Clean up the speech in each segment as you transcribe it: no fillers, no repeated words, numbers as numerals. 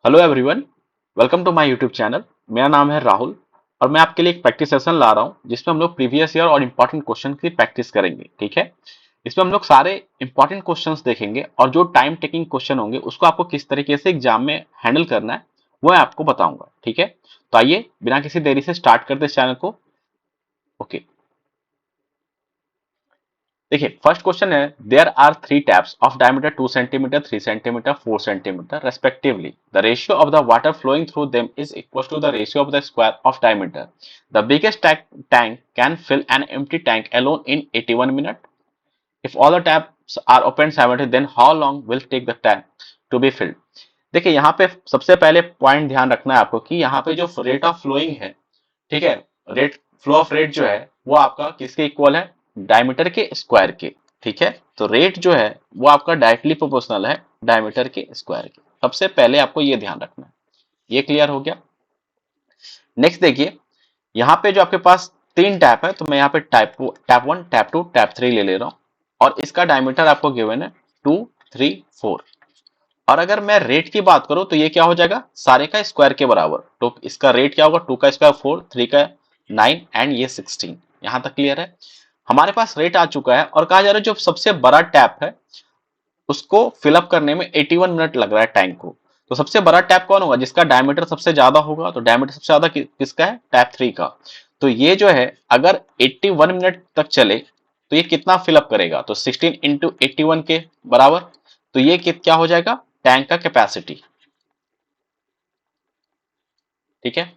Hello everyone, welcome to my YouTube channel. मेरा नाम है राहुल और मैं आपके लिए एक प्रैक्टिस सेशन ला रहा हूं जिसमें हम लोग प्रीवियस ईयर और इंपॉर्टेंट क्वेश्चन की प्रैक्टिस करेंगे। ठीक है, इसमें हम लोग सारे इंपॉर्टेंट क्वेश्चंस देखेंगे और जो टाइम टेकिंग क्वेश्चन होंगे उसको आपको किस तरीके से एग्जाम में हैंडल करना है वो मैं आपको बताऊंगा। ठीक है, तो आइए बिना किसी देरी से स्टार्ट करते इस चैनल को। ओके, देखिए फर्स्ट क्वेश्चन है, there are three taps of diameter 2 centimetre, 3 centimetre, 4 centimetre respectively. The ratio of the water flowing through them is equal to the ratio of the square of diameter. The biggest tank can fill an empty tank alone in 81 minutes. If all the taps are open simultaneously, then how long will take the tank to be filled? देखिए यहाँ पे सबसे पहले point ध्यान रखना है आपको कि यहाँ पे जो रेट ऑफ फ्लोइंग है, ठीक है, रेट फ्लो ऑफ रेट जो है वो आपका किसके इक्वल है? डायमीटर के स्क्वायर के। ठीक है, तो रेट जो है वो आपका डायरेक्टली प्रोपोर्शनल है डायमीटर के स्क्वायर के। सबसे पहले आपको ये ध्यान रखना है। ये क्लियर हो गया? नेक्स्ट देखिए, यहाँ पे जो आपके पास तीन टैप है तो मैं यहाँ पे tap one, tap two, tap three ले रहा हूँ और इसका डायमीटर आपको गिवन है 2, 3, 4। और अगर मैं रेट की बात करूं तो ये क्या हो जाएगा? सारे का स्क्वायर के बराबर। तो इसका रेट क्या होगा? 2 का स्क्वायर 4, 3 का 9 एंड ये 16। यहां तक क्लियर है? हमारे पास रेट आ चुका है और कहा जा रहा है जो सबसे बड़ा टैप है उसको फिलअप करने में 81 मिनट लग रहा है टैंक को। तो सबसे बड़ा टैप कौन होगा? जिसका डायमीटर सबसे ज्यादा होगा। तो डायमीटर सबसे ज्यादा किसका है? टैप थ्री का। तो ये जो है अगर 81 मिनट तक चले तो ये कितना फिलअप करेगा? तो 16 इंटू 81 के बराबर। तो ये क्या हो जाएगा? टैंक का कैपेसिटी। ठीक है,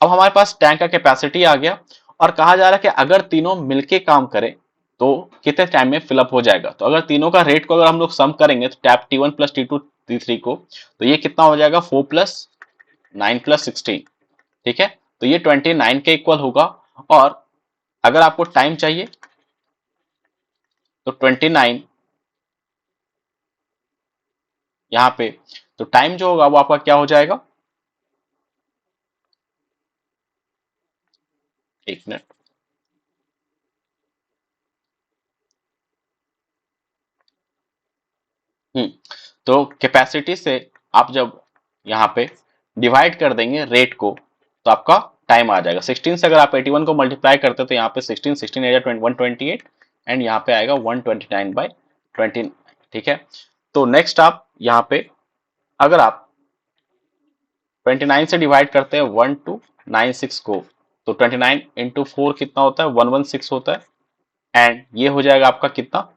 अब हमारे पास टैंक का कैपेसिटी आ गया और कहा जा रहा है कि अगर तीनों मिलके काम करें तो कितने टाइम में फिलअप हो जाएगा। तो अगर तीनों का रेट को अगर हम लोग सम करेंगे तो tap T1 plus T2 T3 को, तो ये कितना हो जाएगा? 4 प्लस 9 प्लस 16। ठीक है, तो ये 29 के इक्वल होगा। और अगर आपको टाइम चाहिए तो 29 यहाँ पे, तो टाइम जो होगा वो आपका क्या हो जाएगा? एक मिनट। तो कैपेसिटी से आप जब यहाँ पे डिवाइड कर देंगे रेट को तो आपका टाइम आ जाएगा। 16 से अगर आप 81 को मल्टीप्लाई करते तो यहाँ पे 16 16 एरिया 128 एंड यहाँ पे आएगा 129 बाई 20। ठीक है, तो नेक्स्ट आप यहाँ पे अगर आप 29 से डिवाइड करते हैं 1296 को, तो 29 इंटू 4 कितना होता है? 116 होता है एंड ये हो जाएगा आपका कितना?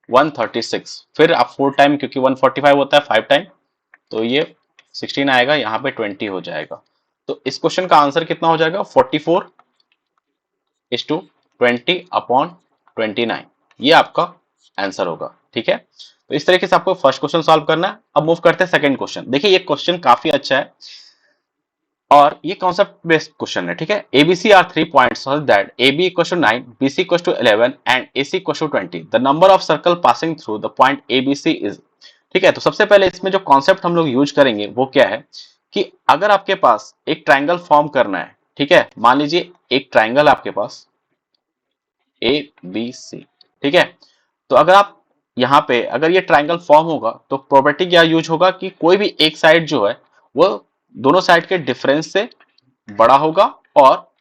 136। फिर आप 4 टाइम, क्योंकि 145 होता है 5 टाइम, तो ये 16 आएगा, यहाँ पे 20 हो जाएगा। तो इस क्वेश्चन का आंसर कितना हो जाएगा? 44 इज टू 20 अपॉन 29। ये आपका आंसर होगा। ठीक है, तो इस तरीके से आपको फर्स्ट क्वेश्चन सॉल्व करना है। अब मूव करते हैं सेकंड क्वेश्चन। देखिए ये क्वेश्चन काफी अच्छा है और ये कॉन्सेप्ट बेस्ड क्वेश्चन है। ठीक है, ABC are three points that AB equal to 9, BC equal to 11 and AC equal to 20। The number of circle passing through the point ABC is. ठीक है, तो सबसे पहले इसमें जो कॉन्सेप्ट हम लोग यूज करेंगे वो क्या है कि अगर आपके पास एक ट्राइंगल फॉर्म करना है, ठीक है, मान लीजिए एक ट्राइंगल आपके पास ABC। ठीक है, तो अगर आप यहाँ पे अगर ये ट्राइंगल फॉर्म होगा तो प्रॉपर्टी क्या यूज होगा कि कोई भी एक साइड जो है वो दोनों साइड के डिफरेंस से बड़ा होगा और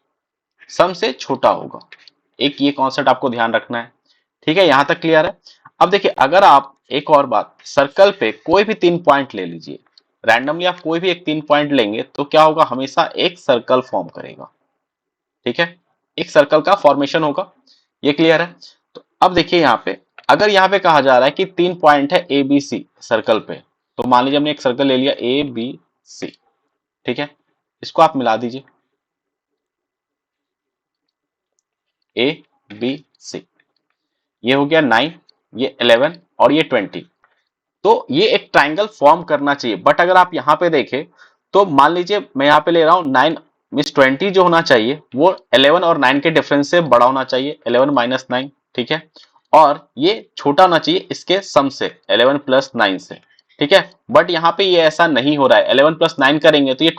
सम से छोटा होगा। एक ये कॉन्सेप्ट आपको ध्यान रखना है। ठीक है, यहां तक क्लियर है? अब देखिए अगर आप एक और बात, सर्कल पे कोई भी 3 पॉइंट ले लीजिए, रैंडमली आप कोई भी एक 3 पॉइंट लेंगे तो क्या होगा? हमेशा एक सर्कल फॉर्म करेगा। ठीक है, एक सर्कल का फॉर्मेशन होगा। ये क्लियर है? तो अब देखिए यहाँ पे अगर यहाँ पे कहा जा रहा है कि 3 पॉइंट है ABC सर्कल पे, तो मान लीजिए हमने एक सर्कल ले लिया ABC। ठीक है, इसको आप मिला दीजिए ABC। ये हो गया 9, ये 11 और ये 20। तो ये एक ट्राइंगल फॉर्म करना चाहिए। बट अगर आप यहाँ पे देखें तो मान लीजिए मैं यहाँ पे ले रहा हूँ 9 मीन्स 20 जो होना चाहिए वो 11 और 9 के डिफरेंस से बड़ा होना चाहिए, 11 माइनस 9। ठीक है, और ये छोटा होना चाहिए इसके सम से, 11 प्लस 9 से। ठीक है, बट यहाँ पे ये ऐसा नहीं हो रहा है। 11 प्लस 9 करेंगे तो ये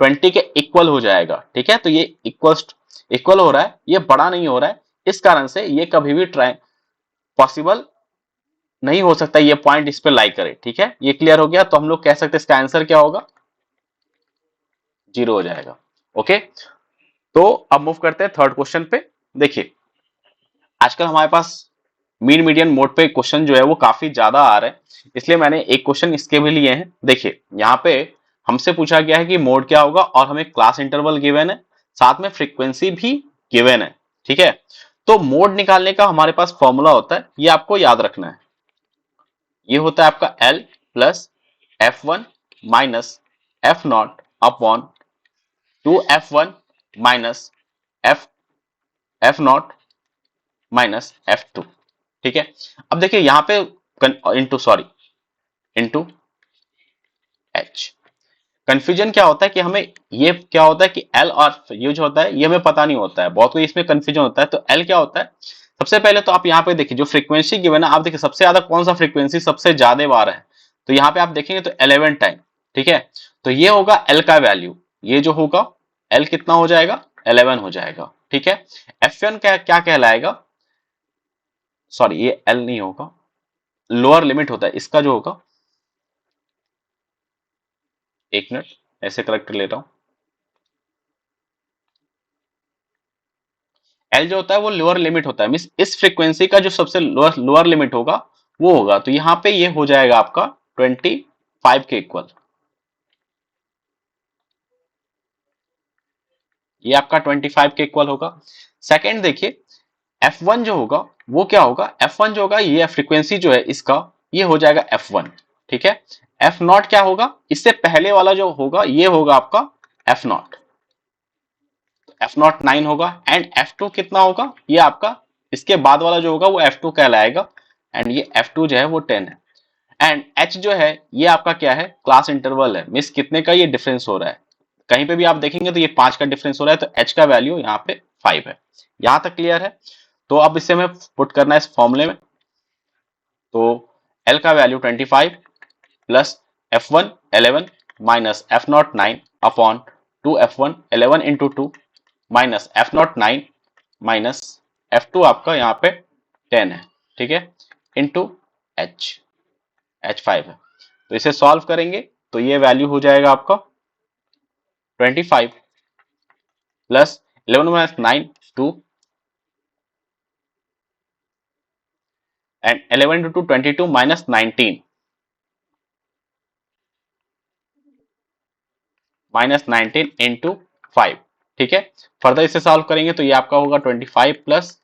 20 के इक्वल हो जाएगा। ठीक है, तो ये इक्वल हो रहा है, ये बड़ा नहीं हो रहा है। इस कारण से ये कभी भी ट्राई पॉसिबल नहीं हो सकता ये पॉइंट इस पे लाई करे। ठीक है, ये क्लियर हो गया? तो हम लोग कह सकते हैं इसका आंसर क्या होगा? 0 हो जाएगा। ओके, तो अब मूव करते हैं थर्ड क्वेश्चन पे। देखिए आजकल हमारे पास मीन मीडियन मोड पे क्वेश्चन जो है वो काफी ज्यादा आ रहे हैं, इसलिए मैंने एक क्वेश्चन इसके भी लिए हैं। देखिए यहाँ पे हमसे पूछा गया है कि मोड क्या होगा और हमें क्लास इंटरवल गिवन है, साथ में फ्रीक्वेंसी भी गिवन है। ठीक है, तो मोड निकालने का हमारे पास फॉर्मूला होता है, ये आपको याद रखना है। ये होता है आपका L plus F1 minus F0 upon 2F1 minus F F0 minus F2। ठीक है, अब देखिए यहाँ पे into sorry into H. Confusion क्या होता है कि हमें ये क्या होता है कि एल और ये जो होता है ये हमें पता नहीं होता है, बहुत कोई इसमें कंफ्यूजन होता है। तो एल क्या होता है, सबसे पहले तो आप यहाँ पे देखिए जो फ्रीक्वेंसी गिवन है, आप देखिए सबसे ज्यादा कौन सा फ्रीक्वेंसी सबसे ज्यादा बार है, तो यहाँ पे आप देखेंगे तो 11 टाइम। ठीक है, तो ये होगा एल का वैल्यू, ये जो होगा एल कितना हो जाएगा 11 हो जाएगा। ठीक है, F1 क्या क्या कहलाएगा, सॉरी ये एल नहीं होगा, लोअर लिमिट होता है इसका जो होगा, एक मिनट ऐसे करेक्ट कर लेता हूं। एल जो होता है वो लोअर लिमिट होता है, मीन इस फ्रीक्वेंसी का जो सबसे लोअर लोअर लिमिट होगा वो होगा, तो यहां पे ये हो जाएगा आपका 25 के इक्वल। ये आपका 25 के इक्वल होगा। सेकंड देखिए F1 जो होगा वो क्या होगा, F1 जो होगा ये फ्रीक्वेंसी जो है इसका ये हो जाएगा F1। ठीक है, F0 क्या होगा, इससे पहले वाला जो होगा ये होगा आपका F0, F0 9 होगा। एंड F2 कितना होगा, ये आपका इसके बाद वाला जो होगा वो F2 कहलाएगा, एंड ये F2 जो है वो 10 है। एंड H जो है ये आपका क्या है, क्लास इंटरवल है, मिस कितने का ये डिफरेंस हो रहा है, कहीं पे भी आप देखेंगे तो ये 5 का डिफरेंस हो रहा है, तो H का वैल्यू यहाँ पे 5 है। यहां तक क्लियर है, तो अब इसे हमें पुट करना है इस फॉर्मूले में। तो L का value 25 plus F1 11 minus F0 9 upon 2F1 11 into 2 minus F0 9 minus F2 आपका यहाँ पे 10 है। ठीक है, इंटू H, H5 है। तो इसे सॉल्व करेंगे तो ये वैल्यू हो जाएगा आपका 25 plus 11 minus 9 2 and 11 into 22 minus 19 minus 19 into 5। ठीक है, फर्दर इसे सॉल्व करेंगे तो ये आपका होगा 25 प्लस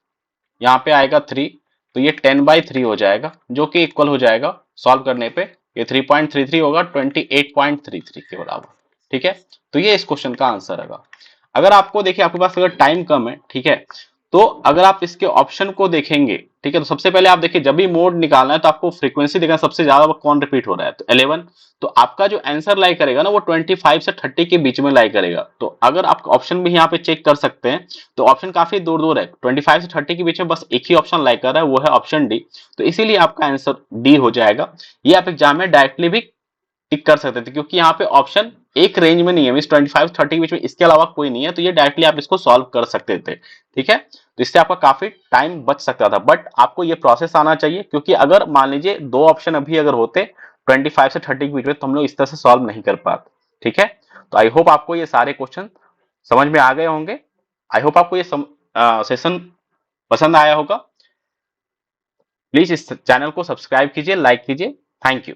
यहाँ पे आएगा 3, तो ये 10/3 हो जाएगा, जो कि इक्वल हो जाएगा सॉल्व करने पे ये 3.33 होगा 28.33 के बराबर। ठीक है, तो ये इस क्वेश्चन का आंसर होगा। अगर आपको देखिए आपके पास अगर टाइम कम है, ठीक है, तो अगर आप इसके ऑप्शन को देखेंगे, ठीक है, तो सबसे पहले आप देखिए जब भी मोड निकालना है तो आपको फ्रीक्वेंसी देखना सबसे ज्यादा कौन रिपीट हो रहा है, तो 11। तो आपका जो आंसर लाई करेगा ना वो 25 से 30 के बीच में लाई करेगा। तो अगर आप ऑप्शन भी यहाँ पे चेक कर सकते हैं, तो ऑप्शन काफी दूर दूर है, 25 से 30 के बीच में बस एक ही ऑप्शन लाई कर रहा है, वो है ऑप्शन डी। तो इसीलिए आपका आंसर डी हो जाएगा। ये आप एग्जाम में डायरेक्टली भी टिक कर सकते थे, क्योंकि यहाँ पे ऑप्शन एक रेंज में नहीं है, मीन 25-30 के बीच में इसके अलावा कोई नहीं है, तो ये डायरेक्टली आप इसको सॉल्व कर सकते थे। ठीक है, तो इससे आपका काफी टाइम बच सकता था, बट आपको ये प्रोसेस आना चाहिए, क्योंकि अगर मान लीजिए दो ऑप्शन अभी अगर होते 25 से 30 के बीच में, तो हम लोग इस तरह से सॉल्व नहीं कर पाते। ठीक है, तो आई होप आपको ये सारे क्वेश्चन समझ में आ गए होंगे। आई होप आपको ये सेशन पसंद आया होगा। प्लीज इस चैनल को सब्सक्राइब कीजिए, लाइक कीजिए। Thank you.